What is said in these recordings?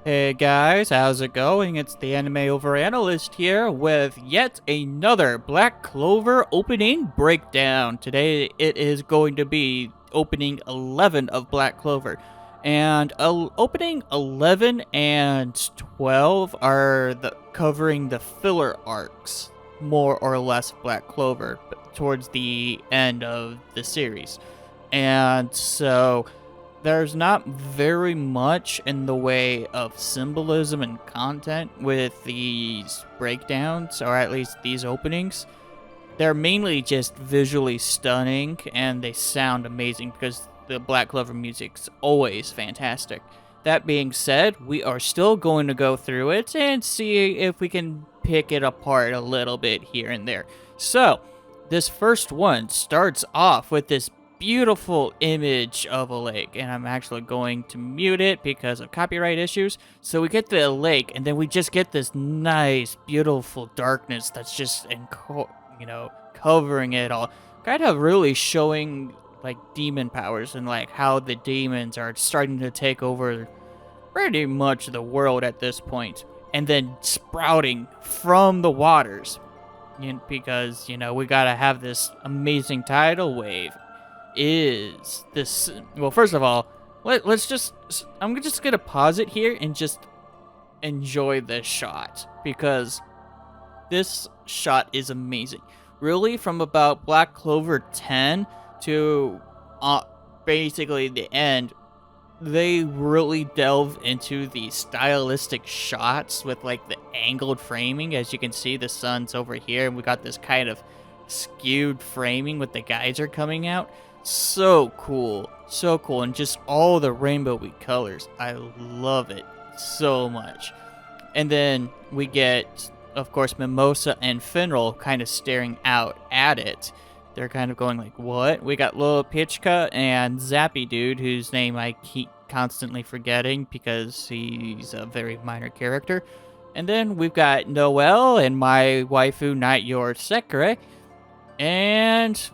Hey guys, how's it going? It's the Overanalyst here with yet another Black Clover opening breakdown. Today it is going to be opening 11 of Black Clover. And opening 11 and 12 are covering the filler arcs, more or less Black Clover, towards the end of the series. And so there's not very much in the way of symbolism and content with these breakdowns, or at least these openings. They're mainly just visually stunning, and they sound amazing because the Black Clover music's always fantastic. That being said, we are still going to go through it and see if we can pick it apart a little bit here and there. So, this first one starts off with this beautiful image of a lake, and I'm actually going to mute it because of copyright issues. So we get the lake, and then we just get this nice, beautiful darkness that's just, covering it all, kind of really showing like demon powers and like how the demons are starting to take over pretty much the world at this point, and then sprouting from the waters, because we gotta have this amazing tidal wave. Is this, well, first of all, I'm just gonna pause it here and just enjoy this shot, because this shot is amazing. Really, from about Black Clover 10 to basically the end, they really delve into the stylistic shots with like the angled framing. As you can see, the sun's over here and we got this kind of skewed framing with the geyser coming out. So cool, and just all the rainbowy colors. I love it so much. And then we get, of course, Mimosa and Finral kind of staring out at it. They're kind of going like, what? We got Lil Pichka and Zappy Dude, whose name I keep constantly forgetting because he's a very minor character. And then we've got Noelle and my waifu Night Your Sekre. And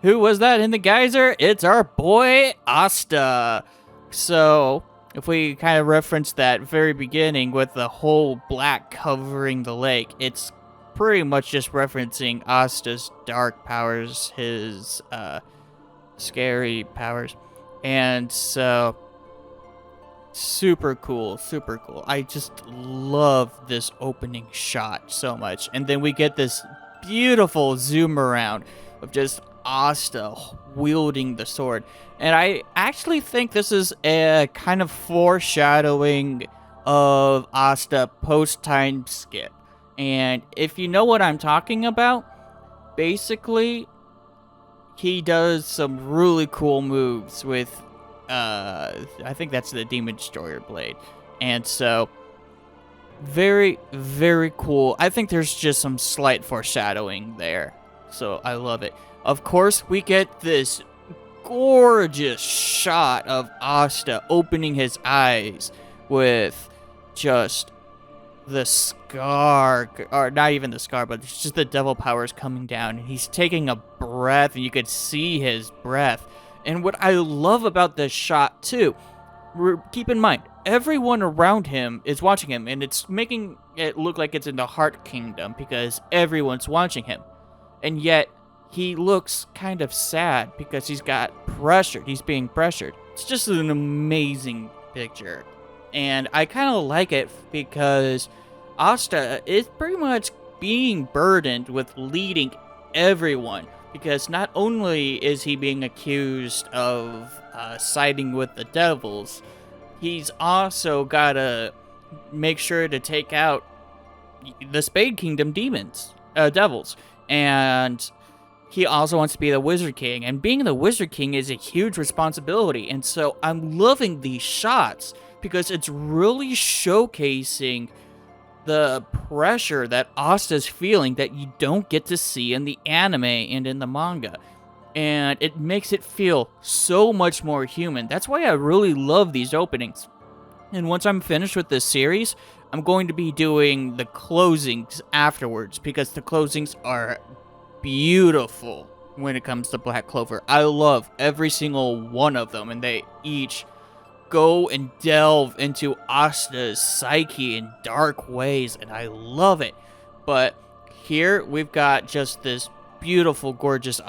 who was that in the geyser? It's our boy Asta. So, if we kind of reference that very beginning with the whole black covering the lake, it's pretty much just referencing Asta's dark powers, his scary powers. And so, super cool. I just love this opening shot so much. And then we get this beautiful zoom around of just Asta wielding the sword. And I actually think this is a kind of foreshadowing of Asta post-time skip. And if you know what I'm talking about, basically, he does some really cool moves with, I think that's the Demon Destroyer Blade. And so, very, very cool. I think there's just some slight foreshadowing there. So, I love it. Of course, we get this gorgeous shot of Asta opening his eyes with just the scar, or not even the scar, but it's just the devil powers coming down. And he's taking a breath, and you could see his breath. And what I love about this shot, too, keep in mind, everyone around him is watching him, and it's making it look like it's in the Heart Kingdom because everyone's watching him. And yet, he looks kind of sad because he's got pressured. He's being pressured. It's just an amazing picture. And I kind of like it because Asta is pretty much being burdened with leading everyone. Because not only is he being accused of siding with the devils, he's also got to make sure to take out the Spade Kingdom devils. And he also wants to be the Wizard King, and being the Wizard King is a huge responsibility. And so I'm loving these shots because it's really showcasing the pressure that Asta's feeling that you don't get to see in the anime and in the manga. And it makes it feel so much more human. That's why I really love these openings. And once I'm finished with this series, I'm going to be doing the closings afterwards, because the closings are beautiful when it comes to Black Clover. I love every single one of them, and they each go and delve into Asta's psyche in dark ways, and I love it. But here we've got just this beautiful, gorgeous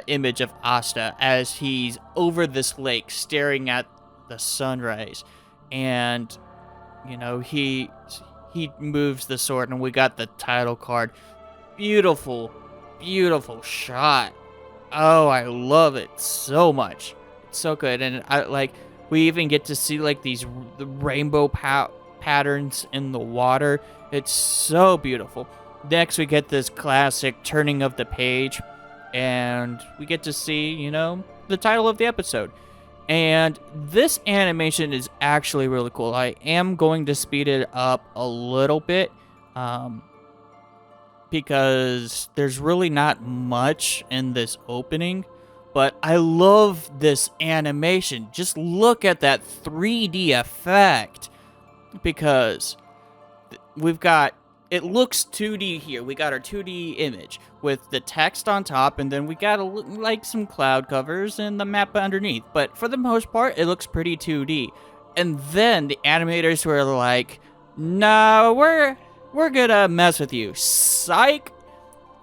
image of Asta as he's over this lake staring at the sunrise. And, he moves the sword, and we got the title card. Beautiful, beautiful shot. Oh, I love it so much. It's so good. And we even get to see like the rainbow patterns in the water. It's so beautiful. Next, we get this classic turning of the page, and we get to see, the title of the episode. And this animation is actually really cool. I am going to speed it up a little bit, because there's really not much in this opening, but I love this animation. Just look at that 3D effect, because it looks 2D here. We got our 2D image with the text on top, and then we got some cloud covers and the map underneath. But for the most part, it looks pretty 2D. And then the animators were like, "No, we're gonna mess with you, psych!"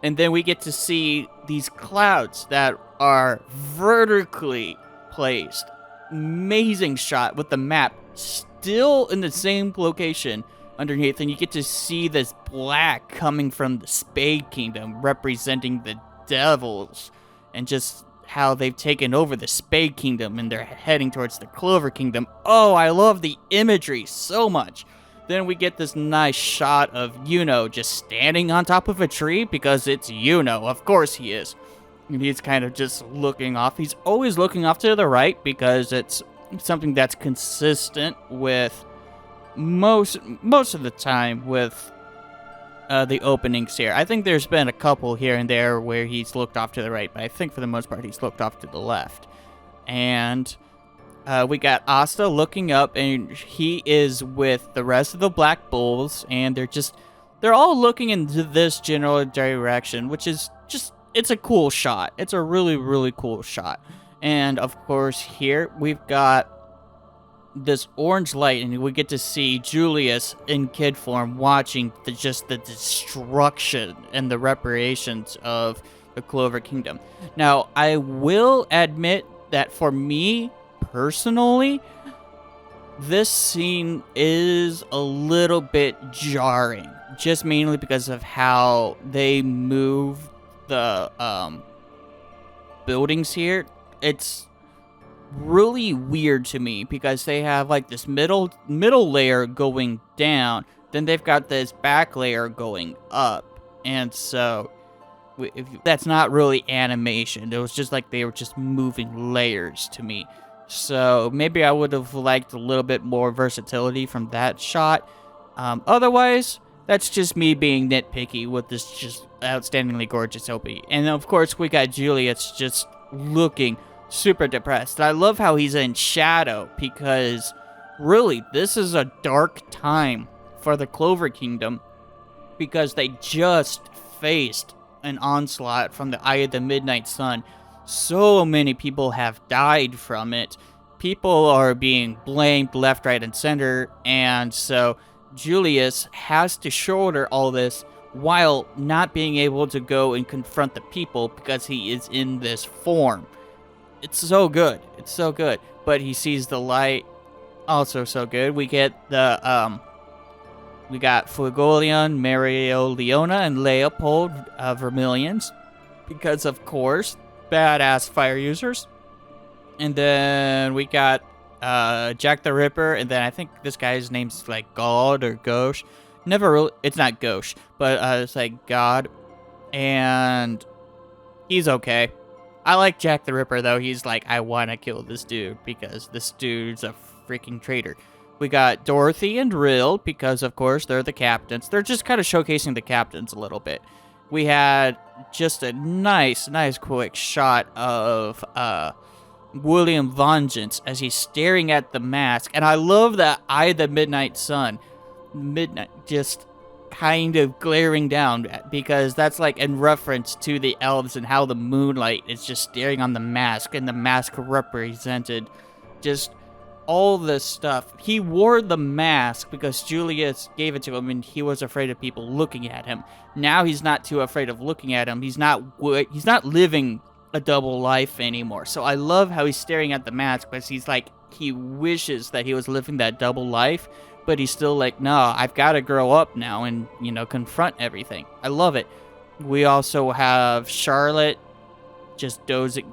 And then we get to see these clouds that are vertically placed. Amazing shot with the map still in the same location underneath, and you get to see this black coming from the Spade Kingdom representing the devils, and just how they've taken over the Spade Kingdom and they're heading towards the Clover Kingdom. Oh, I love the imagery so much. Then we get this nice shot of Yuno just standing on top of a tree, because it's Yuno. Of course he is. And he's kind of just looking off. He's always looking off to the right, because it's something that's consistent with most of the time with the openings here. I think there's been a couple here and there where he's looked off to the right, but I think for the most part he's looked off to the left. And we got Asta looking up, and he is with the rest of the Black Bulls, and they're all looking into this general direction, which is it's a cool shot. It's a really, really cool shot. And of course here we've got this orange light, and we get to see Julius in kid form watching the destruction and the reparations of the Clover Kingdom. Now, I will admit that for me personally, this scene is a little bit jarring, just mainly because of how they move the buildings here. It's really weird to me, because they have like this middle layer going down, then they've got this back layer going up, and so that's not really animation. It was just like they were just moving layers to me. So maybe I would have liked a little bit more versatility from that shot. Otherwise, that's just me being nitpicky with this just outstandingly gorgeous OP. And of course, we got Julius just looking super depressed. I love how he's in shadow, because really, this is a dark time for the Clover Kingdom, because they just faced an onslaught from the Eye of the Midnight Sun. So many people have died from it. People are being blamed left, right, and center, and so Julius has to shoulder all this while not being able to go and confront the people, because he is in this form. It's so good. It's so good. But he sees the light. Also so good. We get we got Fuegolion, Mario Leona, and Leopold Vermilions, because of course, badass fire users. And then we got Jack the Ripper, and then I think this guy's name's like God or Gauche. Never really, it's not Gauche, but it's like God, and he's okay. I like Jack the Ripper, though. He's like, I want to kill this dude, because this dude's a freaking traitor. We got Dorothy and Rill, because, of course, they're the captains. They're just kind of showcasing the captains a little bit. We had just a nice quick shot of William Vengeance as he's staring at the mask. And I love that Eye of the Midnight Sun. Midnight, just kind of glaring down, because that's like in reference to the elves and how the moonlight is just staring on the mask, and the mask represented just all this stuff. He wore the mask because Julius gave it to him and he was afraid of people looking at him. Now he's not too afraid of looking at him. He's not living a double life anymore. So I love how he's staring at the mask because he's like, he wishes that he was living that double life, but he's still like, no, I've got to grow up now and, you know, confront everything. I love it. We also have Charlotte just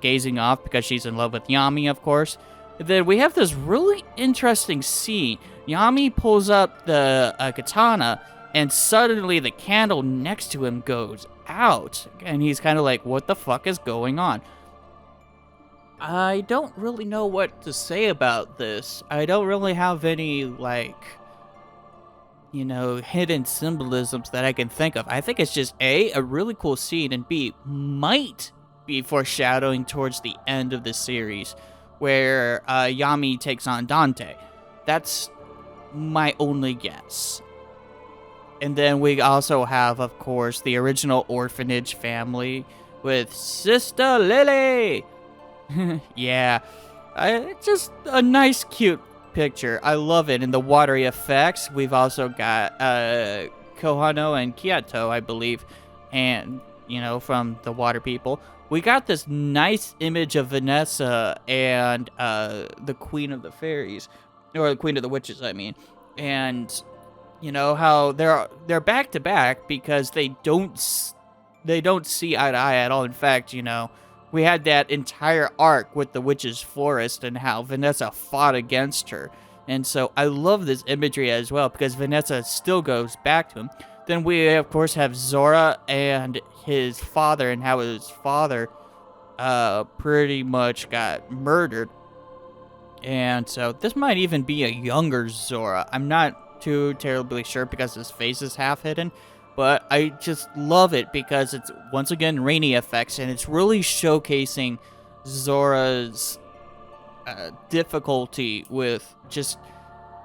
gazing off because she's in love with Yami, of course. And then we have this really interesting scene. Yami pulls up the katana, and suddenly the candle next to him goes out. And he's kind of like, what the fuck is going on? I don't really know what to say about this. I don't really have any, like, you know, hidden symbolisms that I can think of. I think it's just A, a really cool scene, and B, might be foreshadowing towards the end of the series, where Yami takes on Dante. That's my only guess. And then we also have, of course, the original orphanage family with Sister Lily. Yeah, just a nice, cute picture. I love it. And the watery effects, we've also got Kohano and Kyoto, I believe, and, you know, from the water people. We got this nice image of Vanessa and the Queen of the Fairies, or the Queen of the Witches, I mean. And, you know, how they're back to back because they don't see eye to eye at all. In fact, you know, we had that entire arc with the Witch's Forest and how Vanessa fought against her. And so I love this imagery as well because Vanessa still goes back to him. Then we, of course, have Zora and his father and how his father pretty much got murdered. And so this might even be a younger Zora. I'm not too terribly sure because his face is half hidden. But I just love it because it's, once again, rainy effects, and it's really showcasing Zora's difficulty with just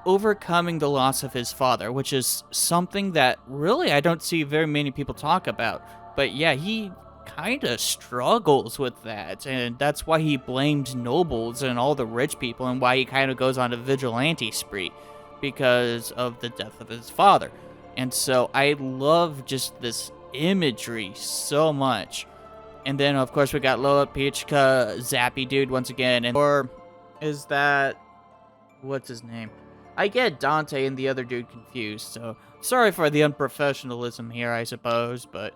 overcoming the loss of his father, which is something that really I don't see very many people talk about. But yeah, he kind of struggles with that, and that's why he blamed nobles and all the rich people, and why he kind of goes on a vigilante spree because of the death of his father. And so I love just this imagery so much. And then, of course, we got Lola, Peachka, Zappy Dude once again. And or is that... what's his name? I get Dante and the other dude confused. So sorry for the unprofessionalism here, I suppose. But,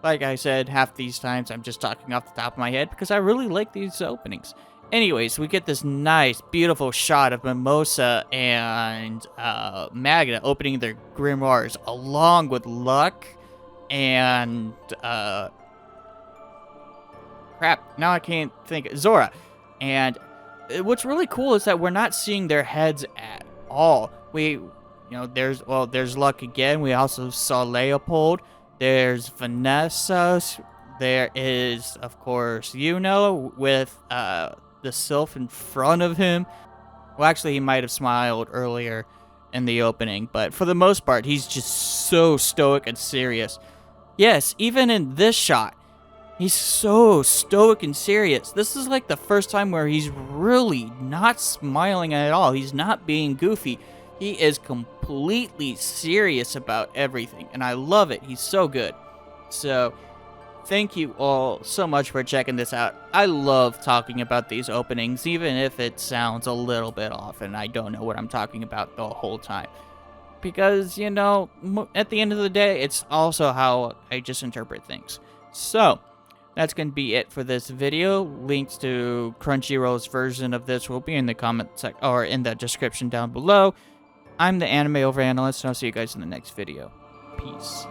like I said, half these times I'm just talking off the top of my head because I really like these openings. Anyways, we get this nice, beautiful shot of Mimosa and Magda opening their grimoires, along with Luck and crap. Now I can't think. Zora. And what's really cool is that we're not seeing their heads at all. There's Luck again. We also saw Leopold. There's Vanessa. There is, of course, Yuno with the sylph in front of him. Well, actually, he might have smiled earlier in the opening, but for the most part, he's just so stoic and serious. Yes, even in this shot, he's so stoic and serious. This is like the first time where he's really not smiling at all. He's not being goofy. He is completely serious about everything, and I love it. He's so good. So thank you all so much for checking this out. I love talking about these openings, even if it sounds a little bit off and I don't know what I'm talking about the whole time. Because, you know, at the end of the day, it's also how I just interpret things. So, that's going to be it for this video. Links to Crunchyroll's version of this will be in the comment section or in the description down below. I'm the Anime Overanalyst, and I'll see you guys in the next video. Peace.